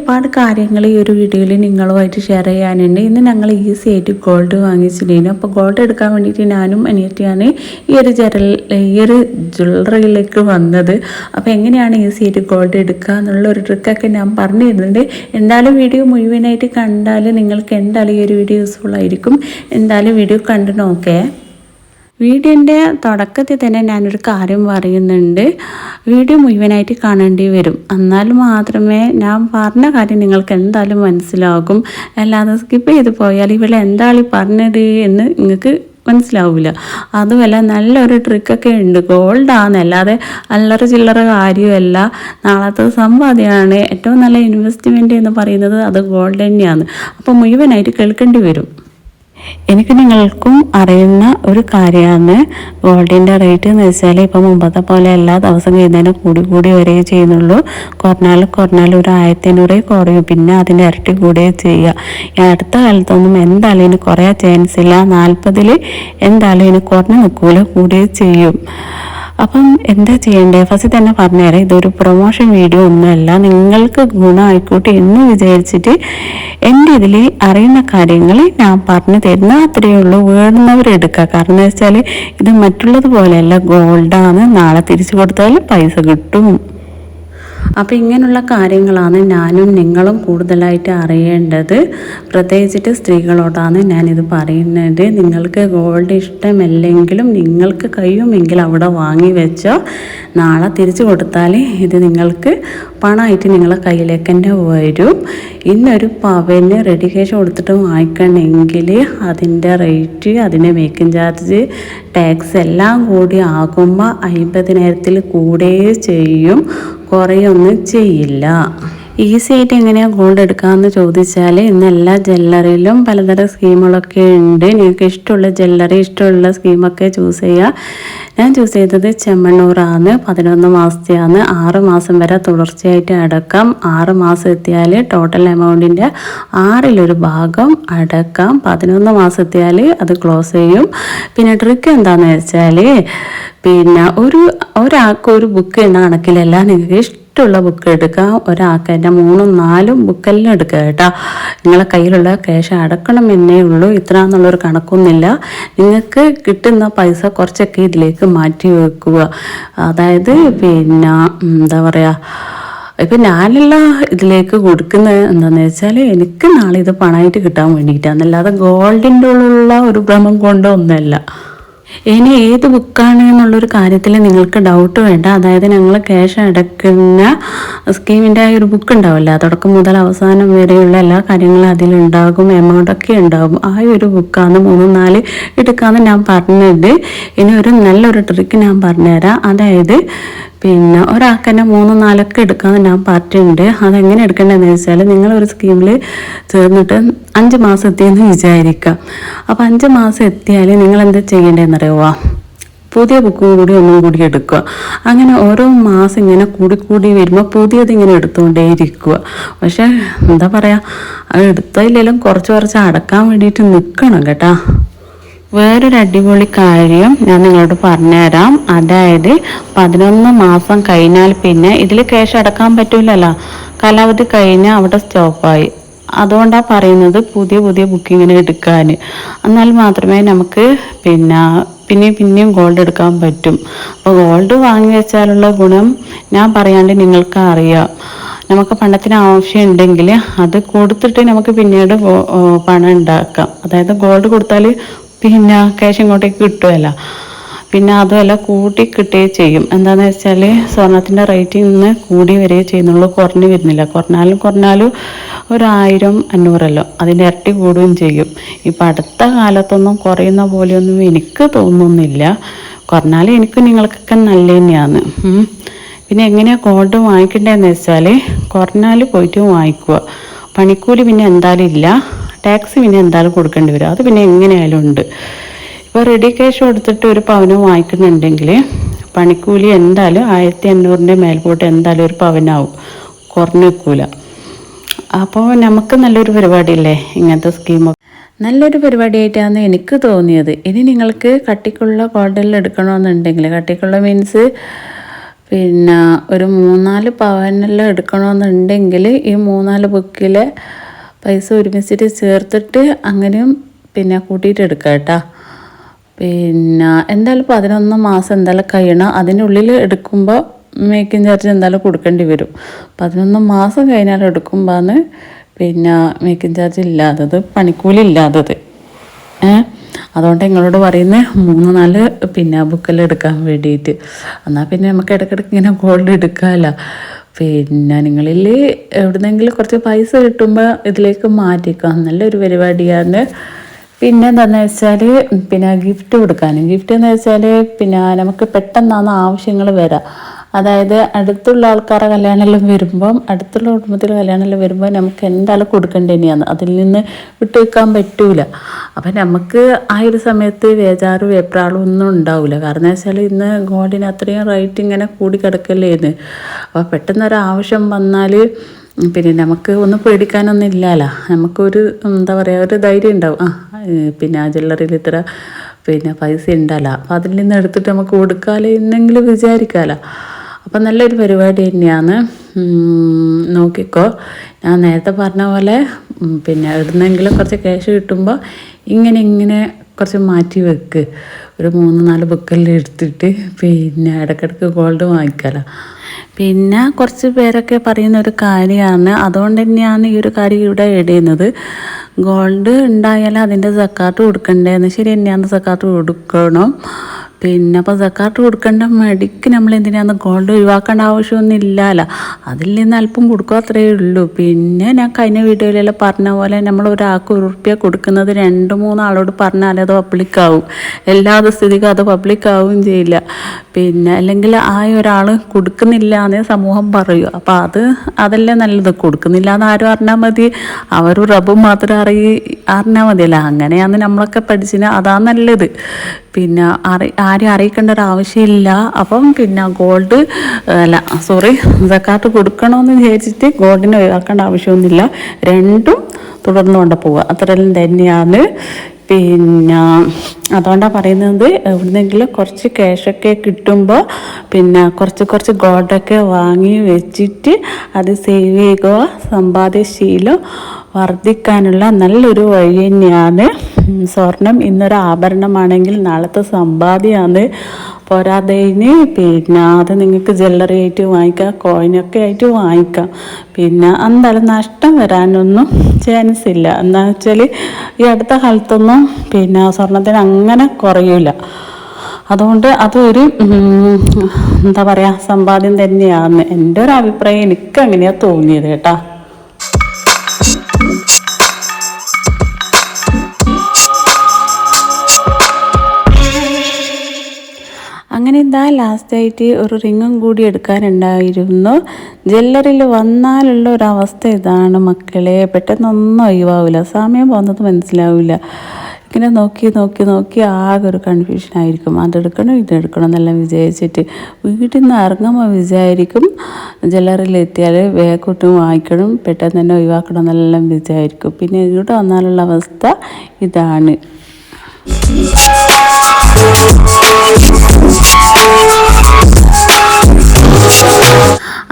ഒരുപാട് കാര്യങ്ങൾ ഈ ഒരു വീഡിയോയിൽ നിങ്ങളുമായിട്ട് ഷെയർ ചെയ്യാനുണ്ട്. ഇന്ന് ഞങ്ങൾ ഈസി ആയിട്ട് ഗോൾഡ് വാങ്ങിച്ചിട്ടുണ്ടായിരുന്നു. അപ്പോൾ ഗോൾഡ് എടുക്കാൻ വേണ്ടിയിട്ട് ഞാനും അനിയത്തിയാണ് ഈ ഒരു ജ്വല്ലറിയിലേക്ക് വന്നത്. അപ്പോൾ എങ്ങനെയാണ് ഈസി ആയിട്ട് ഗോൾഡ് എടുക്കുക എന്നുള്ള ഒരു ട്രിക്കൊക്കെ ഞാൻ പറഞ്ഞു തരുന്നുണ്ട്. എന്തായാലും വീഡിയോ മുഴുവനായിട്ട് കണ്ടാൽ നിങ്ങൾക്ക് എന്തായാലും ഈ ഒരു വീഡിയോ യൂസ്ഫുൾ ആയിരിക്കും. എന്തായാലും വീഡിയോ കണ്ടു നോക്കേ. വീഡിയോൻ്റെ തുടക്കത്തിൽ തന്നെ ഞാനൊരു കാര്യം പറയുന്നുണ്ട്. വീഡിയോ മുഴുവനായിട്ട് കാണേണ്ടി വരും, എന്നാൽ മാത്രമേ ഞാൻ പറഞ്ഞ കാര്യം നിങ്ങൾക്ക് എന്തായാലും മനസ്സിലാകും. അല്ലാതെ സ്കിപ്പ് ചെയ്ത് പോയാൽ ഇവിടെ എന്താണ് പറഞ്ഞത് എന്ന് നിങ്ങൾക്ക് മനസ്സിലാവില്ല. അതുമല്ല നല്ലൊരു ട്രിക്കൊക്കെ ഉണ്ട്. ഗോൾഡാണ്, അല്ലാതെ അല്ലറ ചില്ലറ കാര്യമല്ല. നാളത്തെ സമ്പാദ്യമാണ്. ഏറ്റവും നല്ല ഇൻവെസ്റ്റ്മെൻറ്റ് എന്ന് പറയുന്നത് അത് ഗോൾഡ് തന്നെയാണ്. അപ്പോൾ മുഴുവനായിട്ട് കേൾക്കേണ്ടി വരും. എനിക്ക് നിങ്ങൾക്കും അറിയുന്ന ഒരു കാര്യമാണ് ഗോൾഡിൻ്റെ റേറ്റ് എന്ന് വെച്ചാൽ ഇപ്പോൾ മുമ്പത്തെ പോലെ എല്ലാ ദിവസം കഴിയുന്നതിന് കൂടി വരെ ചെയ്യുന്നുള്ളൂ. കുറഞ്ഞാൽ ഒരു 1500 കുറയും, പിന്നെ അതിൻ്റെ ഇരട്ടി കൂടുകയും ചെയ്യുക. ഈ അടുത്ത കാലത്തൊന്നും എന്തായാലും ഇതിന് കുറയാൻ ചാൻസ് ഇല്ല. 40 എന്തായാലും ഇതിന് കുറഞ്ഞ് നിൽക്കൂല, കൂടുകയും ചെയ്യും. അപ്പം എന്താ ചെയ്യേണ്ടത് ഫസ്റ്റ് തന്നെ പറഞ്ഞുതരാം. ഇതൊരു പ്രൊമോഷൻ വീഡിയോ ഒന്നുമല്ല, നിങ്ങൾക്ക് ഗുണമായിക്കോട്ടെ എന്ന് വിചാരിച്ചിട്ട് എൻ്റെ ഇതിൽ അറിയുന്ന കാര്യങ്ങൾ ഞാൻ പറഞ്ഞു തരുന്ന അത്രയേ ഉള്ളൂ. വേണ്ടുന്നവരെടുക്കുക. കാരണം എന്ന് വെച്ചാൽ ഇത് മറ്റുള്ളത് പോലെയല്ല, ഗോൾഡാണ്. നാളെ തിരിച്ചു കൊടുത്താൽ പൈസ കിട്ടും. അപ്പോൾ ഇങ്ങനെയുള്ള കാര്യങ്ങളാണ് ഞാനും നിങ്ങളും കൂടുതലായിട്ട് അറിയേണ്ടത്. പ്രത്യേകിച്ചിട്ട് സ്ത്രീകളോടാണ് ഞാനിത് പറയുന്നത്. നിങ്ങൾക്ക് ഗോൾഡ് ഇഷ്ടമല്ലെങ്കിലും നിങ്ങൾക്ക് കഴിയുമെങ്കിൽ അവിടെ വാങ്ങി വെച്ചോ. നാളെ തിരിച്ചു കൊടുത്താൽ ഇത് നിങ്ങൾക്ക് പണമായിട്ട് നിങ്ങളെ കയ്യിലേക്ക് തന്നെ വരും. ഇന്നൊരു പവന് റെഡി ക്യാഷ് കൊടുത്തിട്ട് വാങ്ങിക്കണമെങ്കിൽ അതിൻ്റെ റേറ്റ്, അതിൻ്റെ മേക്കിംഗ് ചാർജ്, ടാക്സ് എല്ലാം കൂടി ആകുമ്പോൾ 50,000 കൂടുകയേ ചെയ്യും, കുറയൊന്നും ചെയ്യില്ല. ഈസി ആയിട്ട് എങ്ങനെയാണ് ഗോൾഡ് എടുക്കാമെന്ന് ചോദിച്ചാൽ ഇന്ന് എല്ലാ ജ്വല്ലറിയിലും പലതരം സ്കീമുകളൊക്കെ ഉണ്ട്. നിങ്ങൾക്ക് ഇഷ്ടമുള്ള ജ്വല്ലറി, ഇഷ്ടമുള്ള സ്കീമൊക്കെ ചൂസ് ചെയ്യുക. ഞാൻ ചൂസ് ചെയ്തത് ചെമ്മണ്ണൂറാണ്. 11 മാസത്തെയാണ്. 6 മാസം വരെ തുടർച്ചയായിട്ട് അടക്കാം. 6 മാസം എത്തിയാൽ ടോട്ടൽ എമൗണ്ടിൻ്റെ 6 ഭാഗം അടക്കാം. 11 മാസം എത്തിയാൽ അത് ക്ലോസ് ചെയ്യും. പിന്നെ ട്രിക്ക് എന്താണെന്ന് വെച്ചാൽ പിന്നെ ഒരാൾക്ക് ഒരു ബുക്ക് എന്ന കണക്കിലല്ല, നിങ്ങൾക്ക് ഇഷ്ടമുള്ള ബുക്ക് എടുക്കാം. ഒരാൾക്ക് തന്നെ 3, 4 ബുക്കെല്ലാം എടുക്കുക കേട്ടോ. നിങ്ങളെ കയ്യിലുള്ള ക്യാഷ് അടക്കണമെന്നേ ഉള്ളൂ. ഇത്ര എന്നുള്ളൊരു കണക്കൊന്നുമില്ല. നിങ്ങൾക്ക് കിട്ടുന്ന പൈസ കുറച്ചൊക്കെ ഇതിലേക്ക് മാറ്റി വെക്കുക. അതായത് പിന്നെ എന്താ പറയുക, ഇപ്പം ഞാനെല്ലാം ഇതിലേക്ക് കൊടുക്കുന്നത് എന്താണെന്ന് വെച്ചാൽ എനിക്ക് നാളെ ഇത് പണമായിട്ട് കിട്ടാൻ വേണ്ടിയിട്ടാണ്, അല്ലാതെ ഗോൾഡിൻ്റെ ഉള്ള ഒരു ഭ്രമം കൊണ്ടോ ഒന്നുമല്ല. ഇനി ഏത് ബുക്കാണ് എന്നുള്ളൊരു കാര്യത്തിൽ നിങ്ങൾക്ക് ഡൗട്ട് വേണ്ട. അതായത് ഞങ്ങൾ ക്യാഷ് അടക്കുന്ന സ്കീമിൻ്റെ ആ ഒരു ബുക്ക് ഉണ്ടാവില്ല, തുടക്കം മുതൽ അവസാനം വരെയുള്ള എല്ലാ കാര്യങ്ങളും അതിലുണ്ടാകും, എമൗണ്ടൊക്കെ ഉണ്ടാകും. ആ ഒരു ബുക്കാണ് 3, 4 എടുക്കാമെന്ന് ഞാൻ പറഞ്ഞത്. ഇനി ഒരു നല്ലൊരു ട്രിക്ക് ഞാൻ പറഞ്ഞുതരാം. അതായത് പിന്നെ ഒരാൾക്ക് തന്നെ 3, 4 എടുക്കാമെന്ന് ഞാൻ പറഞ്ഞിട്ടുണ്ട്. അതെങ്ങനെ എടുക്കേണ്ടതെന്ന് വെച്ചാൽ നിങ്ങളൊരു സ്കീമിൽ ചേർന്നിട്ട് 5 മാസം എത്തിയെന്ന് വിചാരിക്കാം. അപ്പോൾ 5 മാസം എത്തിയാൽ നിങ്ങൾ എന്താ ചെയ്യേണ്ടതെന്ന് അറിയുമോ? പുതിയ ബുക്കും കൂടി ഒന്നും കൂടി എടുക്കുക. അങ്ങനെ ഓരോ മാസം ഇങ്ങനെ കൂടി വരുമ്പോൾ പുതിയത് ഇങ്ങനെ എടുത്തുകൊണ്ടേ ഇരിക്കുക. പക്ഷെ എന്താ പറയുക, അത് എടുത്തില്ലെങ്കിലും കുറച്ച് അടക്കാൻ വേണ്ടിയിട്ട് നിൽക്കണം കേട്ടോ. വേറൊരു അടിപൊളി കാര്യം ഞാൻ നിങ്ങളോട് പറഞ്ഞുതരാം. അതായത് 11 മാസം കഴിഞ്ഞാൽ പിന്നെ ഇതിൽ ക്യാഷ് അടക്കാൻ പറ്റൂലല്ലോ. കാലാവധി കഴിഞ്ഞാൽ അവിടെ സ്റ്റോപ്പായി. അതുകൊണ്ടാണ് പറയുന്നത് പുതിയ ബുക്കിങ്ങിന് എടുക്കാൻ. എന്നാൽ മാത്രമേ നമുക്ക് പിന്നെയും ഗോൾഡ് എടുക്കാൻ പറ്റും. അപ്പോൾ ഗോൾഡ് വാങ്ങി വെച്ചാലുള്ള ഗുണം ഞാൻ പറയാണ്ട് നിങ്ങൾക്ക് അറിയാം. നമുക്ക് പണത്തിന് ആവശ്യം ഉണ്ടെങ്കിൽ അത് കൊടുത്തിട്ട് നമുക്ക് പിന്നീട് പണം ഉണ്ടാക്കാം. അതായത് ഗോൾഡ് കൊടുത്താൽ പിന്നെ ക്യാഷ് ഇങ്ങോട്ടേക്ക് കിട്ടുമല്ല. പിന്നെ അതുമല്ല കൂട്ടി കിട്ടുകയും ചെയ്യും. എന്താണെന്ന് വെച്ചാൽ സ്വർണത്തിൻ്റെ റേറ്റ് ഇന്ന് കൂടി വരികയേ ചെയ്യുന്നുള്ളൂ, കുറഞ്ഞു വരുന്നില്ല. കുറഞ്ഞാലും ഒരു 1000, 500 അതിൻ്റെ ഇരട്ടി കൂടുകയും ചെയ്യും. ഇപ്പം അടുത്ത കാലത്തൊന്നും കുറയുന്ന പോലെയൊന്നും എനിക്ക് തോന്നുന്നില്ല. കുറഞ്ഞാൽ എനിക്ക് നിങ്ങൾക്കൊക്കെ നല്ല തന്നെയാണ്. പിന്നെ എങ്ങനെയാണ് ഗോൾഡ് വാങ്ങിക്കേണ്ടതെന്ന് വെച്ചാൽ കുറഞ്ഞാൽ പോയിട്ട് വാങ്ങിക്കുക. പണിക്കൂലി പിന്നെ എന്തായാലും ഇല്ല, ടാക്സ് പിന്നെ എന്തായാലും കൊടുക്കേണ്ടി വരും. അത് പിന്നെ എങ്ങനെയായാലും ഉണ്ട്. ഇപ്പോൾ റെഡി ക്യാഷ് കൊടുത്തിട്ട് ഒരു പവന് വാങ്ങിക്കുന്നുണ്ടെങ്കിൽ പണിക്കൂലി എന്തായാലും 1500 മേൽപോട്ട് എന്തായാലും ഒരു പവനാവും, കുറഞ്ഞു വെക്കൂല. അപ്പോൾ നമുക്ക് നല്ലൊരു പരിപാടിയല്ലേ ഇങ്ങനത്തെ സ്കീമൊക്കെ. നല്ലൊരു പരിപാടിയായിട്ടാണ് എനിക്ക് തോന്നിയത്. ഇനി നിങ്ങൾക്ക് കട്ടിക്കുള്ള ഗോൾഡെല്ലാം എടുക്കണമെന്നുണ്ടെങ്കിൽ, കട്ടിക്കുള്ള മീൻസ് പിന്നെ ഒരു 3-4 പവനെല്ലാം എടുക്കണമെന്നുണ്ടെങ്കിൽ ഈ 3-4 ബുക്കിലെ പൈസ ഒരുമിച്ചിട്ട് ചേർത്തിട്ട് അങ്ങനെയും പിന്നെ കൂട്ടിയിട്ട് എടുക്കാം കേട്ടോ. പിന്നെ എന്തായാലും 11 മാസം എന്തായാലും കഴിയണം. അതിനുള്ളിൽ എടുക്കുമ്പോൾ മേക്കിംഗ് ചാർജ് എന്തായാലും കൊടുക്കേണ്ടി വരും. 11 മാസം കഴിഞ്ഞാൽ എടുക്കുമ്പോഴാണ് പിന്നെ മേക്കിംഗ് ചാർജ് ഇല്ലാത്തത്, പണിക്കൂലി ഇല്ലാത്തത്. അതുകൊണ്ട് നിങ്ങളോട് പറയുന്നത് 3-4 പിന്നെ ബുക്കെല്ലാം എടുക്കാൻ വേണ്ടിയിട്ട്. എന്നാൽ പിന്നെ നമുക്ക് ഇടയ്ക്കിടയ്ക്ക് ഇങ്ങനെ ഗോൾഡ് എടുക്കാമല്ലോ. പിന്നെ നിങ്ങളിൽ എവിടുന്നെങ്കിലും കുറച്ച് പൈസ കിട്ടുമ്പോൾ ഇതിലേക്ക് മാറ്റിക്കാം, നല്ലൊരു പരിപാടിയാണ്. പിന്നെ എന്താണെന്ന് വെച്ചാൽ പിന്നെ ഗിഫ്റ്റ് കൊടുക്കാൻ. ഗിഫ്റ്റ് എന്ന് വെച്ചാൽ പിന്നെ നമുക്ക് പെട്ടെന്നാണ് ആവശ്യങ്ങൾ വരാം. അതായത് അടുത്തുള്ള ആൾക്കാരെ കല്യാണമെല്ലാം വരുമ്പം, അടുത്തുള്ള കുടുംബത്തിൽ കല്യാണമെല്ലാം വരുമ്പോൾ നമുക്ക് എന്തായാലും കൊടുക്കേണ്ടി തന്നെയാണ്, അതിൽ നിന്ന് വിട്ടു വെക്കാൻ പറ്റൂല. അപ്പം നമുക്ക് ആ ഒരു സമയത്ത് വേജാറും വെപ്രാളും ഒന്നും ഉണ്ടാവില്ല. കാരണം വെച്ചാൽ ഇന്ന് ഗോൾഡിന് അത്രയും റേറ്റ് ഇങ്ങനെ കൂടി കിടക്കല്ലേന്ന്. അപ്പോൾ പെട്ടെന്നൊരാവശ്യം വന്നാൽ പിന്നെ നമുക്ക് ഒന്നും പേടിക്കാനൊന്നും ഇല്ലല്ലോ. നമുക്കൊരു എന്താ പറയുക, ഒരു ധൈര്യം ഉണ്ടാവും. പിന്നെ ആ ജ്വല്ലറിയിൽ ഇത്ര പിന്നെ പൈസ ഉണ്ടല്ലോ, അപ്പോൾ അതിൽ നിന്ന് എടുത്തിട്ട് നമുക്ക് കൊടുക്കാമല്ലോ എന്നെങ്കിലും വിചാരിക്കാമല്ലോ. അപ്പം നല്ലൊരു പരിപാടി തന്നെയാണ്. നോക്കിക്കോ, ഞാൻ നേരത്തെ പറഞ്ഞ പോലെ പിന്നെ ഇടുന്നെങ്കിലും കുറച്ച് ക്യാഷ് കിട്ടുമ്പോൾ ഇങ്ങനെ കുറച്ച് മാറ്റി വെക്ക്. ഒരു 3-4 ബുക്കെല്ലാം എടുത്തിട്ട് പിന്നെ ഇടയ്ക്കിടയ്ക്ക് ഗോൾഡ് വാങ്ങിക്കാമല്ലോ. പിന്നെ കുറച്ച് പേരൊക്കെ പറയുന്ന ഒരു കാര്യമാണ്, അതുകൊണ്ട് തന്നെയാണ് ഈ ഒരു കാര്യം ഇവിടെ ഇടുന്നത്. ഗോൾഡ് ഉണ്ടായാലും അതിൻ്റെ സക്കാത്ത് കൊടുക്കണ്ടേന്ന്. ശരി തന്നെയാണ്, സക്കാത്ത് കൊടുക്കണം. പിന്നെ അപ്പോൾ സക്കാത്ത് കൊടുക്കേണ്ട മടിക്ക് നമ്മൾ എന്തിനാണ് ഗോൾഡ് ഒഴിവാക്കേണ്ട ആവശ്യമൊന്നും ഇല്ലല്ലോ. അതിൽ നിന്ന് അല്പം കൊടുക്കുക, അത്രയേ ഉള്ളൂ. പിന്നെ ഞാൻ കഴിഞ്ഞ വീഡിയോയിലെല്ലാം പറഞ്ഞ പോലെ നമ്മൾ ഒരാൾക്ക് ₹1 കൊടുക്കുന്നത് 2-3 ആളോട് പറഞ്ഞാൽ അത് പബ്ലിക്കാവും. എല്ലാ സ്ഥിതിക്കും അത് പബ്ലിക്കാവുകയും ചെയ്യില്ല. പിന്നെ അല്ലെങ്കിൽ ഒരാൾ കൊടുക്കുന്നില്ല എന്നേ സമൂഹം പറയൂ. അപ്പോൾ അതല്ലേ നല്ലത്. കൊടുക്കുന്നില്ല എന്ന് ആരും അറിഞ്ഞാൽ മതി, അവരും റബ്ബും മാത്രം അറിഞ്ഞാൽ മതിയല്ല. അങ്ങനെയാണ് നമ്മളൊക്കെ പഠിച്ചിന്, അതാണ് നല്ലത്. പിന്നെ ആരും അറിയിക്കേണ്ട ഒരു ആവശ്യമില്ല. അപ്പം പിന്നെ സക്കാത്ത് കൊടുക്കണമെന്ന് വിചാരിച്ചിട്ട് ഗോൾഡിനെ ഒഴിവാക്കേണ്ട ആവശ്യമൊന്നുമില്ല. രണ്ടും തുടർന്നു കൊണ്ട് പോവുക, അത്രയും തന്നെയാണ്. പിന്നെ അതുകൊണ്ടാണ് പറയുന്നത്, എവിടുന്നെങ്കിലും കുറച്ച് ക്യാഷൊക്കെ കിട്ടുമ്പോൾ പിന്നെ കുറച്ച് ഗോൾഡൊക്കെ വാങ്ങി വെച്ചിട്ട് അത് സേവ് ചെയ്യുക. സമ്പാദ്യശീലം വർദ്ധിക്കാനുള്ള നല്ലൊരു വഴി തന്നെയാണ്. സ്വർണം ഇന്നൊരു ആഭരണമാണെങ്കിൽ നാളത്തെ സമ്പാദ്യമാണ്. പോരാതേന് പിന്നെ അത് നിങ്ങൾക്ക് ജ്വല്ലറി ആയിട്ട് വാങ്ങിക്കാം, കോയിനൊക്കെ ആയിട്ട് വാങ്ങിക്കാം. പിന്നെ എന്തായാലും നഷ്ടം വരാനൊന്നും ചാൻസ് ഇല്ല. എന്താണെന്ന് വെച്ചാൽ ഈ അടുത്ത കാലത്തൊന്നും പിന്നെ സ്വർണത്തിന് അങ്ങനെ കുറയില്ല. അതുകൊണ്ട് അതൊരു എന്താ പറയുക, സമ്പാദ്യം തന്നെയാണ്. എൻ്റെ ഒരു അഭിപ്രായം, എനിക്ക് അങ്ങനെയാണ് തോന്നിയത് കേട്ടോ. അങ്ങനെ ലാസ്റ്റായിട്ട് ഒരു റിങ്ങും കൂടി എടുക്കാനുണ്ടായിരുന്നു. ജ്വല്ലറിയിൽ വന്നാലുള്ള ഒരവസ്ഥ ഇതാണ് മക്കളെ, പെട്ടെന്നൊന്നും ഒഴിവാവില്ല, സമയം പോകുന്നത് മനസ്സിലാവില്ല. ഇങ്ങനെ നോക്കി ആകെ ഒരു കൺഫ്യൂഷനായിരിക്കും. അതെടുക്കണം ഇതെടുക്കണം എന്നെല്ലാം വിചാരിച്ചിട്ട് വീട്ടിൽ നിന്ന് ഇറങ്ങുമ്പോൾ വിചാരിക്കും ജ്വല്ലറിയിൽ എത്തിയാൽ വേഗം വാങ്ങിക്കണം, പെട്ടെന്ന് തന്നെ ഒഴിവാക്കണം എന്നെല്ലാം വിചാരിക്കും. പിന്നെ ഇവിടെ വന്നാലുള്ള അവസ്ഥ ഇതാണ്.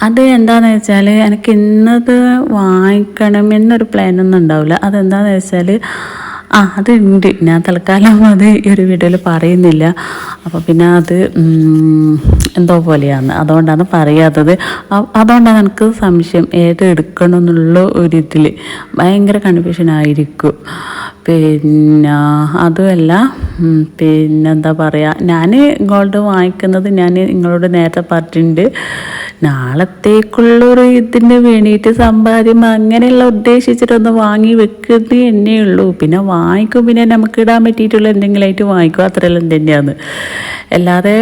അത് എന്താണെന്ന് വെച്ചാൽ എനിക്ക് ഇന്നത് വാങ്ങിക്കണം എന്നൊരു പ്ലാനൊന്നും ഉണ്ടാവില്ല. അതെന്താണെന്ന് വെച്ചാൽ അതുണ്ട്, ഞാൻ തൽക്കാലം അത് ഈ ഒരു വീഡിയോയിൽ പറയുന്നില്ല. അപ്പോൾ പിന്നെ അത് എന്തോ പോലെയാണ്, അതുകൊണ്ടാണ് പറയാത്തത്. അതുകൊണ്ടാണ് എനിക്ക് സംശയം ഏത് എടുക്കണം എന്നുള്ള ഒരിതിൽ ഭയങ്കര കൺഫ്യൂഷനായിരിക്കും. പിന്നെ അതുമല്ല, പിന്നെന്താ പറയുക, ഞാൻ ഗോൾഡ് വാങ്ങിക്കുന്നത് ഞാൻ നിങ്ങളോട് നേരത്തെ പറഞ്ഞിട്ടുണ്ട്, നാളത്തേക്കുള്ളൊരു ഇതിന് വേണ്ടിയിട്ട് സമ്പാദ്യം അങ്ങനെയുള്ള ഉദ്ദേശിച്ചിട്ടൊന്ന് വാങ്ങി വെക്കുന്നത് എന്നേ ഉള്ളൂ. പിന്നെ വാങ്ങിക്കും, പിന്നെ നമുക്ക് ഇടാൻ പറ്റിയിട്ടുള്ള എന്തെങ്കിലും ആയിട്ട് വാങ്ങിക്കും, അത്രയെല്ലാം തന്നെയാണ്. അല്ലാതെ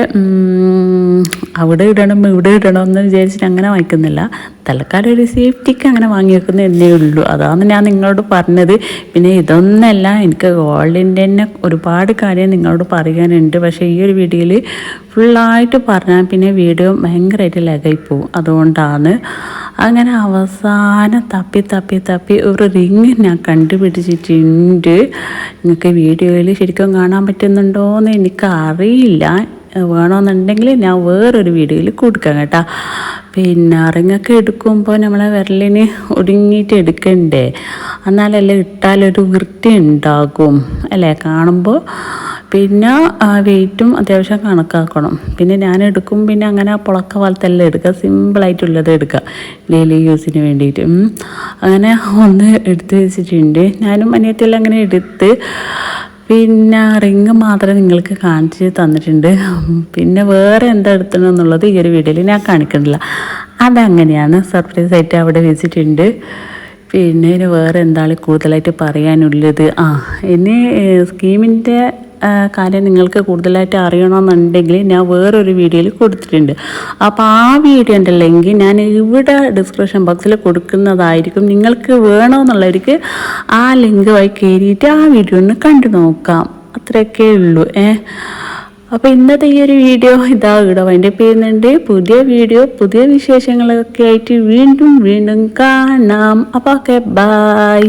അവിടെ ഇടണം ഇവിടെ ഇടണം എന്ന് വിചാരിച്ചിട്ട് അങ്ങനെ വാങ്ങിക്കുന്നില്ല. തൽക്കാലം ഒരു സേഫ്റ്റിക്ക് അങ്ങനെ വാങ്ങി വെക്കുന്നത് എന്നേ ഉള്ളൂ. അതാണ് ഞാൻ നിങ്ങളോട് പറഞ്ഞത്. പിന്നെ ഇതൊന്നല്ല, എനിക്ക് ഗോൾഡിൻ്റെ തന്നെ ഒരുപാട് കാര്യം നിങ്ങളോട് പറയാനുണ്ട്. പക്ഷേ ഈ ഒരു വീഡിയോയിൽ ഫുള്ളായിട്ട് പറഞ്ഞാൽ പിന്നെ വീഡിയോ ഭയങ്കരമായിട്ട് ലാഗായിപ്പോവും. അതുകൊണ്ടാണ് അങ്ങനെ അവസാനം തപ്പി ഒരു റിങ് ഞാൻ കണ്ടുപിടിച്ചിട്ടുണ്ട്. നിങ്ങൾക്ക് വീഡിയോയിൽ ശരിക്കും കാണാൻ പറ്റുന്നുണ്ടോയെന്ന് എനിക്കറിയില്ല. വേണമെന്നുണ്ടെങ്കിൽ ഞാൻ വേറൊരു വീഡിയോയിൽ കൊടുക്കാം കേട്ടോ. പിന്നെ റിങ്ങൊക്കെ എടുക്കുമ്പോൾ നമ്മളെ വിരലിന് ഒടുങ്ങിയിട്ട് എടുക്കണ്ടേ, എന്നാലല്ലേ ഇട്ടാലൊരു വൃത്തി ഉണ്ടാകും അല്ലേ കാണുമ്പോൾ. പിന്നെ വെയിറ്റും അത്യാവശ്യം കണക്കാക്കണം. പിന്നെ ഞാൻ എടുക്കും പിന്നെ അങ്ങനെ പുളക്ക പോലത്തെല്ലാം എടുക്കുക, സിമ്പിളായിട്ടുള്ളത് എടുക്കുക ഡെയിലി യൂസിന് വേണ്ടിയിട്ട്. അങ്ങനെ ഒന്ന് എടുത്ത് വെച്ചിട്ടുണ്ട്. ഞാനും അനിയത്തിയെല്ലാം അങ്ങനെ എടുത്ത് പിന്നെ റിങ് മാത്രമേ നിങ്ങൾക്ക് കാണിച്ച് തന്നിട്ടുണ്ട്. പിന്നെ വേറെ എന്താ എടുത്തണമെന്നുള്ളത് ഈ ഒരു വീഡിയോയിൽ ഞാൻ കാണിക്കുന്നില്ല. അതങ്ങനെയാണ് സർപ്രൈസായിട്ട് അവിടെ വെച്ചിട്ടുണ്ട്. പിന്നെ ഇനി വേറെ എന്താണ് കൂടുതലായിട്ട് പറയാനുള്ളത്? ഇനി സ്കീമിൻ്റെ കാര്യം നിങ്ങൾക്ക് കൂടുതലായിട്ട് അറിയണമെന്നുണ്ടെങ്കിൽ ഞാൻ വേറൊരു വീഡിയോയിൽ കൊടുത്തിട്ടുണ്ട്. അപ്പോൾ ആ വീഡിയോ ഉണ്ടല്ലെങ്കിൽ ഞാൻ ഇവിടെ ഡിസ്ക്രിപ്ഷൻ ബോക്സിൽ കൊടുക്കുന്നതായിരിക്കും. നിങ്ങൾക്ക് വേണമെന്നുള്ളവർക്ക് ആ ലിങ്ക് വഴി കയറിയിട്ട് ആ വീഡിയോ ഒന്ന് കണ്ടു നോക്കാം. അത്രയൊക്കെ ഉള്ളൂ. അപ്പോൾ ഇന്നത്തെ ഈ ഒരു വീഡിയോ ഇവിടെ വൈൻഡപ്പ് ചെയ്യുന്നുണ്ട്. പുതിയ വീഡിയോ പുതിയ വിശേഷങ്ങളൊക്കെ ആയിട്ട് വീണ്ടും കാണാം. അപ്പോൾ ഓക്കെ, ബൈ.